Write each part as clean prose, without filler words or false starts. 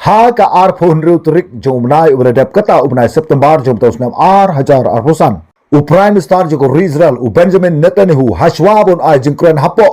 ha ka arphon rutrik jomnai ubradap kata ubnai September jom tahun 2000 u Prime Minister Joko Israel u Benjamin Netanyahu hashwabon ai jingkran hapo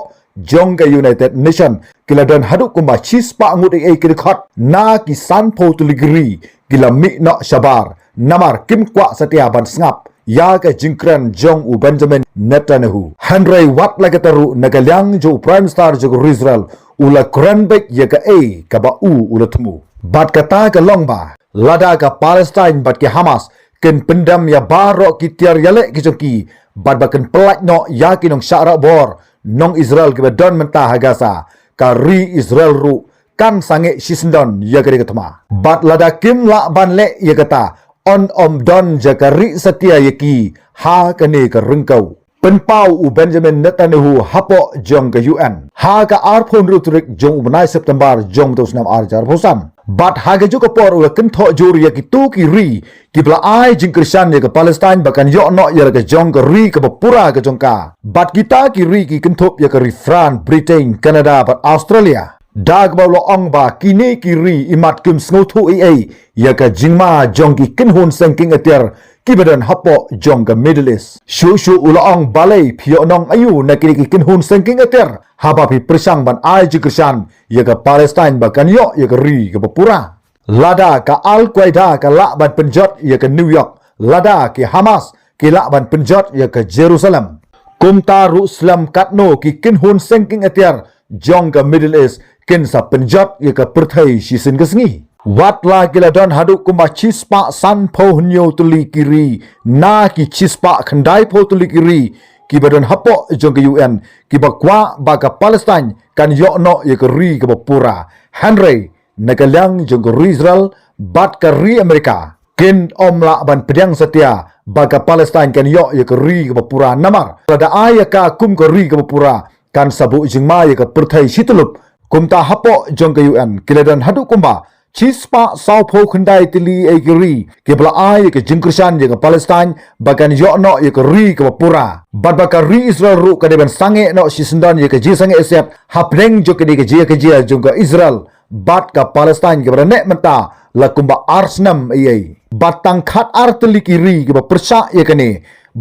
jong ka United Nation kiladan haduk kumba chispa ngut ai kirikhat na kisan potuligri kila mi no shabar namar kim kwa satia ban ngap ya ka jingkran jong u Benjamin Netanyahu Henry wat lagataru nagalyang jo Prime Minister Joko Israel ula kranbek ya ka ka ba ula temu bat kata ka longba lada ka Palestine bat ke Hamas ken Pyndem ya barok ki tiar yale ki joki bat baken pelak no ya ki nong syara bor nong Israel ke don mentah Gaza ka ri Israel ru kan sange sisndon ya ke ketama bat lada kim la ban le ya kata on don jakari setia yaki ha kene ke rengkau penpau u Benjamin Netanyahu hapo jong ke UN ha ka arphon rutrik jong ubnai September jong 2006 bat ha ke juga por ula kentho juri ya ki tu ki ri ki bla ai jing Kristian ya ke Palestine bakan yo no ya ke jong ke ri ke pura ke jongka bat kita ki ri ki kentho ya ke ri France Britain Canada bat Australia dag ba lo ong ba kini ki ri imat kim snothu ai ya ke jingma jong ki kinhun sengking atiar ki badan hapo jong ke Middle East shu ula ong balai phio nong ayu na ki kinhun sengking atiar haba pi persang ban ai ji Kristian ya ke Palestine bakan yo ya ke ri ke pura lada ka Al Qaeda ka la ban penjot ya ke New York lada ki Hamas ki la ban penjot ya ke Jerusalem kumta ru Islam katno ki kinhun sengking atiar jong ke Middle East kin sa penjot ya ke Pyrthei sisin ke sengi wat la kila don haduk kumba chispa san po hnyo tuli kiri na ki chispa khandai po tuli kiri ki badan hapo jong ke UN ki bakwa baga Palestine kan yo no ye ke ri ke pura Henry nagalang jong ke Israel bat ke ri Amerika kin omla ban pedang setia baga Palestine kan yo ye ke ri ke pura namar ada ayaka kum ke ri ke pura kan sabu jingma ye ke Pyrthei situlup kumta hapo jong ke UN kiladan haduk kumba chispa sao pho khandai tili ai kiri ke bla ai ke jingkrisan je ke Palestine bakan yo no ye ke ri ke pura bat bakar ri Israel ru ke ben sange no sisndon ye ke ji sange esep hapdeng jo ke ke ji jong ke Israel bat ka Palestine ke berane menta la kumba arsnam ai bat tang khat ar tili kiri ke persa ye ke ne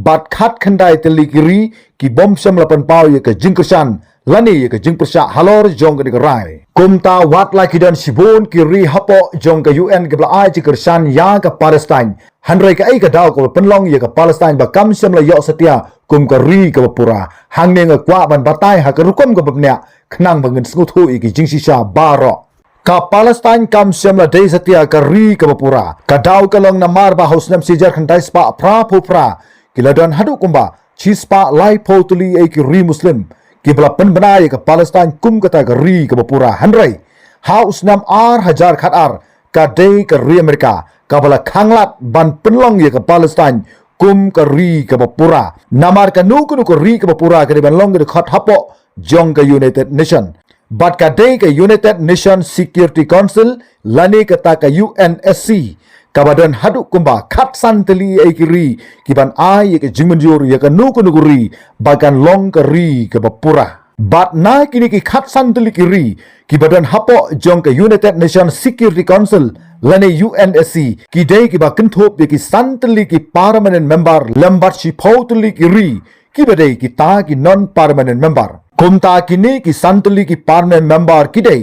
bat khat khandai tili kiri ki bom sam lapan pau ye ke jingkrisan lani ye ke jing persa halor jong ke rai kumta wat la kidan sibun kiri hapo jong ke UN ke bla ai ji Kristian ya ke Palestine hanrei ke ai ke daw ko penlong ye ke Palestine ba kam sem la yo setia kum ke ri ke pura hang ne kwa ban batai ha ke rukum ke bapnya khnang bangen sngu thu i ke jing sisa baro ka Palestine kam sem la dei setia ke ri ke pura ka daw ke long na mar ba hosnam sijar khandai spa pra phupra kiladan hadu kumba chispa lai potuli ai ke ri muslim ki bla penbena ye ke Palestine kum kata ke ri ke pura Henry haus nam ar hajar khat ar ka dei ke ri Amerika ka bala khanglat ban penlong ye ke Palestine kum ke ri ke pura namar ka nu ke ri ke pura ke ban long ke khat hapo jong ke United Nation bat ka dei ke United Nation Security Council lani kata ke UNSC kabadan haduk kumba khat san teli ai kiri kiban ai ke jingmenjur ya ke nu ri bagan long ke ri ke pura bat na kini ki khat san teli kiri kibadan hapo jong ke United Nations Security Council lane UNSC ki dei ki ba kenthop ye ki san teli ki permanent member lambat si phau teli kiri ki badai ki ta ki non permanent member kumta kini ki san teli ki permanent member ki dei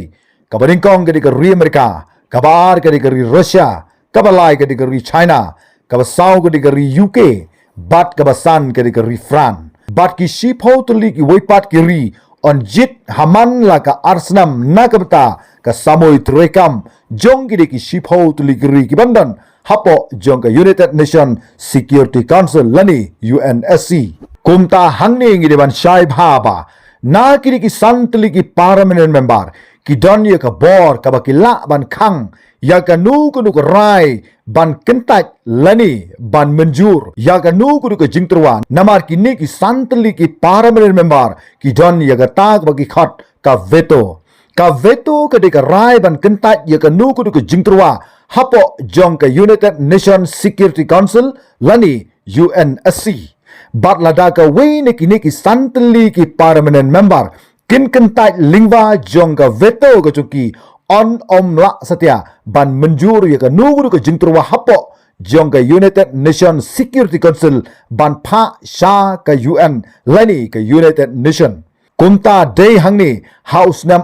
kabading kong ke ri Amerika kabar ke ri Russia kabalai ke di China, kabasau ke di UK, bat kabasan ke di France. Bat ki shipho tuli ki weipat kiri on jit haman la ka arsnam na kabta ka samoi trekam jong ki shipho tuli kiri ki bandan hapo jong ka United Nation Security Council lani UNSC. Kumta hangni ngi ban shai bhaba na ki santli ki permanent member ki don ye ka bor ka bakila ban khang ya ka nu ku rai ban kentat lani ban menjur ya ka nu ku jingtrwan namar ki ni ki santli ki permanent member ki don ya ka tak bagi khat ka veto ka de ka rai ban kentat ya ka nu ku jingtrwa hapo jong ka United Nations Security Council lani UNSC bat lada ka we ni ki santli ki permanent member kin kentat lingwa jong ka veto ka chuki on la setia ban menjur ya ka nuguru ka jingtruwa hapo jong ka United Nations Security Council ban pha sha ka UN lani ka United Nation kumta day hangni house nam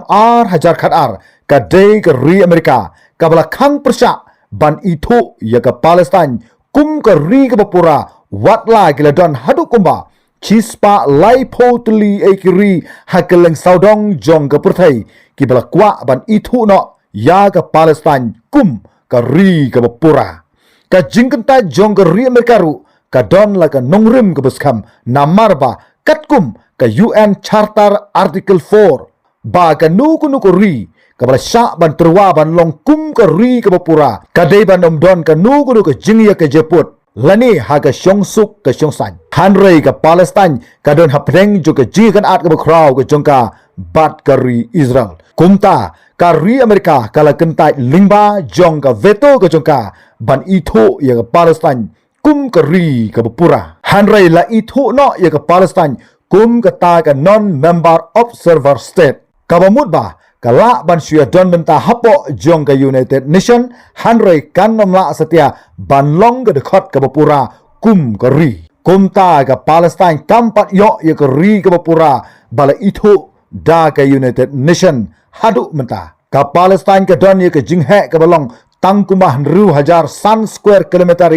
hajar khatar ka day ka ri Amerika ka bala khang persha ban itu ya ka Palestine kum ka ri ka bapura watla giladon hadu kumba chispa lai potli ekiri hakeleng saudong jong ka Pyrthei ki bala kwa ban itu no ya ka Palestine kum ka ri ka bapura ka jingkenta jong ka ri Amerika ru ka don la ka nongrim ka buskam namarba katkum ka UN Charter Article 4 ba ka nuku ri ka bala sya ban terwa ban long kum ka ri ka bapura ka dei ban don ka nuku ka jingya ka jeput lani haga syong suk ka syong san hanrei ka Palestine ka don hapdeng jo ka jikan at ka bakraw ka jongka bat ka ri Israel kumta ka ri Amerika kala kentai lingba jong ka veto ka jongka ban itu ya ka Palestine kum ka ri ka bapura hanrei la itu no ya ka Palestine kum ka ta ka non-member observer state ka bamut ba kala ban syua don benta hapo jong ka United Nation hanrei kan nomla setia ban long ka dekhot ka bapura kum ka ri kumta ka Palestine kampat yo ya ka ri ka bapura bala itu da ka United Nation hadu menta ka Palestine ka don ya ka jinghe ka balong tangkumah ru hajar san square kilometer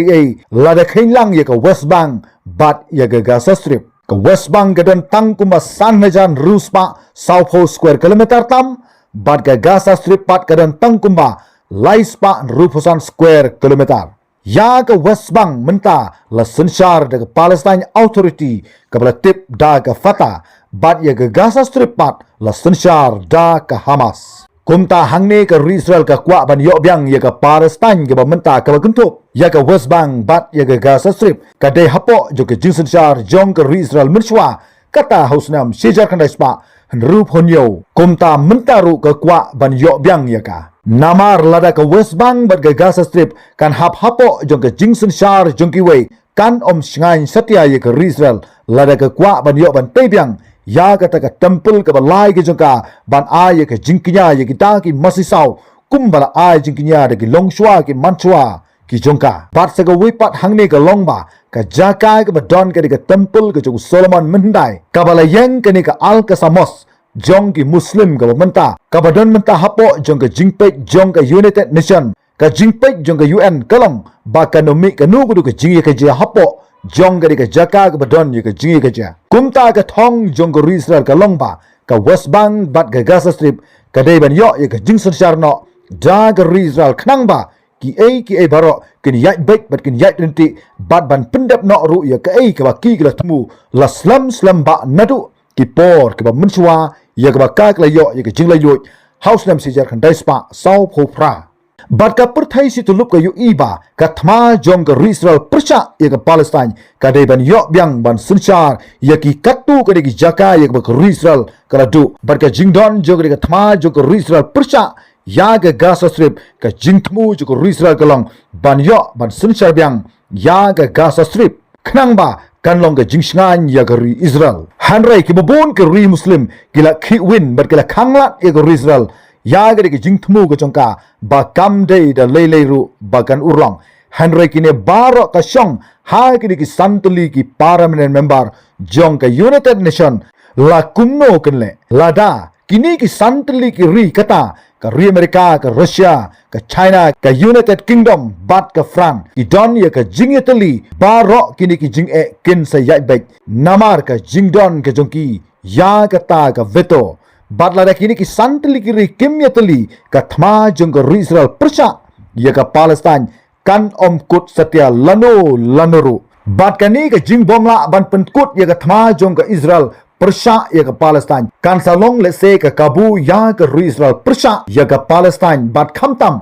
lada khinlang ya ka West Bank bat ya ka Gaza Strip ka West Bank ka don tangkumah san hajar ru spa South square kilometer tam bat ka Gaza Strip pat ka don tangkumah lai spa rupusan square kilometer ya ka West Bank menta la sensyar da ka Palestine Authority ka bala tip da ka Fatah bat ya ka Gaza Strip pat la sensyar da ka Hamas kumta hangne ka Israel ka kwa ban yo byang ya ka Palestine ka menta ka baguntup ya ka West Bank bat ya ka Gaza Strip ka dei hapo jo ka jingsen shar jong ka Israel menshwa kata hausnam sejar kan spa rup honyo kumta mentaru ka kwa ban yo byang ya ka namar lada ka West Bank bat ka Gaza Strip kan hap hapo jong ka jingsen shar jong ki wei kan shngain satya ya ka Israel lada ka kwa ban yo ban tebyang ya kata ka temple ka balai ke jongka ban ay ka jingkinya ya kita ki masisau kumbala ay jingkinya de ki longshwa ki manchwa ki jongka bat sa ka wipat hangne ka longba ka jaka ka badon ka de ka temple ka jong Solomon mendai ka bala yang ka ni ka al ka samos jong ki muslim ka menta ka badon menta hapo jong ka jingpek jong ka United Nation ka jingpek jong ka UN kalong ba ka nomi ka nugu ka jingye ka je hapo jong ka jaka ka badon ya ka jingi ka ja kumta ka thong jong ka Israel ka longba ka West Bank bat ka Gaza Strip ka dei ban yo ya ka jingsen sharno da ka Israel khnang ba ki ai baro kin yat bek bat kin yat rinti bat ban pendap no ru ya ka ba ki ka tmu la slam ba nadu ki por ka ba menswa ya ka ba ka la yo ya ka jing la yo house nam sijar kan dai spa sau phra bat ka Pyrthei si tulup ka yu iba ka thma jong ka Israel persha ya ka Palestine ka dei ban yo byang ban sunchar ya ki katu ka ki jaka ya ka Israel ka du bat ka jingdon jong ka thma jong ka Israel persha ya ka Gaza Strip ka jingthmu jong ka Israel ka long ban yo ban sunchar byang ya ka Gaza Strip khnang ba kan long ka jingsngan ya ka Israel hanrai ki babon ka muslim kila ki win bat kila khanglat ya ka Israel ya gade ki jingthmu ko chongka ba kam dei da lei ru bagan urlong hanrei kine baro ka shong ha ki santli ki permanent member jong ka United Nation la kumno kenle lada kini ki santli ki ri kata ka ri Amerika ka Russia ka China ka United Kingdom bat ka France ki don ya ka jingetli baro kini ki jing kin sa yai bek namar ka jingdon ka jongki ya kata ka veto bat lada kini ki santli kiri kimyatli ka thma jong ka Israel persha ya ka Palestine kan kut satya lanuru bat kani ka jing bomla ban penkut ya ka thma jong ka Israel persha ya ka Palestine kan salong le se ka kabu ya ka Israel persha ya ka Palestine bat khamtam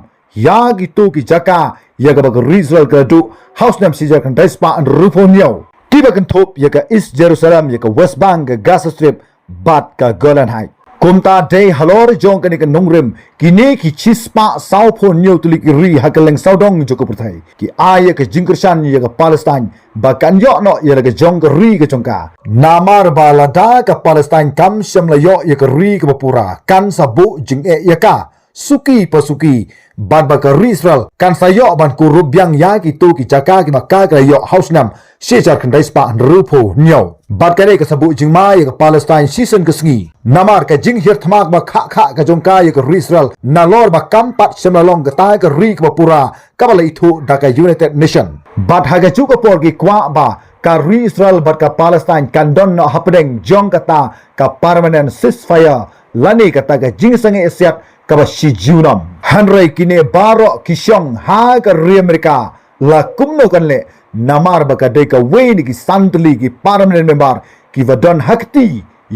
ya gitu ki jaka ya ka Israel ka du house nam sijar kan daispa an rufonyo tiba kan thop ya ka East Jerusalem ya ka West Bank ka Gaza Strip bat ka Golan Heights kumta day halor jong kani ka nongrim kini ki chispa sau phon nyu tuli ki ri hakaleng saudong joko Pyrthei ki aya ka jingkershan ya ka Palestine bakan yo no ya ka jong ka ri ka jongka namar balada ka Palestine kam sham la yo ya ka ri ka bapura kan sabu jing ya ka suki pasuki ban bakari Israel kan sayo ban kurup yang ya gitu ki jaka ki maka ka yo house nam shejar kan dai spa rupo nyo bat kare ka sabu jingma ya Palestine season ka sngi namar ka jing hir thmak ba kha ka jongka ya ka Israel na lor ba kampat semlong ka ta ka ri ka pura ka bala itu da ka United Nation bat haga chu ka por ki kwa ba ka Israel bat ka Palestine kan don no happening jong kata ka permanent ceasefire lani kata ka jing sange esiat ka ba shi junam hanrai kine baro kishong ha ka ri Amerika la kumno kan le namar ba ka de ka weni ki santli ki permanent member ki vadon hakti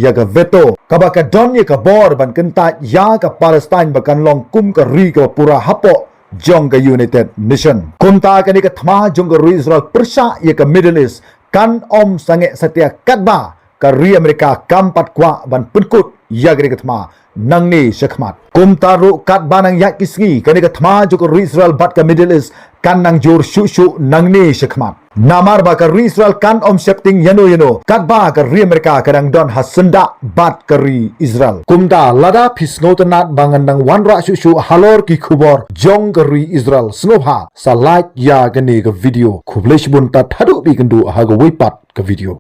ya ka veto ka ba ka don ya ka bor ban kenta ya ka Palestine ba kan long kum ka ri ka pura hapo jong ka United Nation kunta ka ni ka thma jong ka Israel persha ya ka Middle East kan om sange setia katba ka ri Amerika kampat kwa ban penkut ya ka thma nangni shakmat kumtaru kat banang yak kisngi kani ka thma jo ka Israel bat ka Middle East kan nang jor shu shu nangni shakmat namar ba ka Israel kan om shepting yano kat ba ka ri Amerika kadang don hasenda bat ka ri Israel kumta lada pisnotanat bangan nang wanra shu shu halor ki khubor jong ka ri Israel snobha sa like ya gani ka video khublish bun ta thadu bi kandu ha ga wipat ka video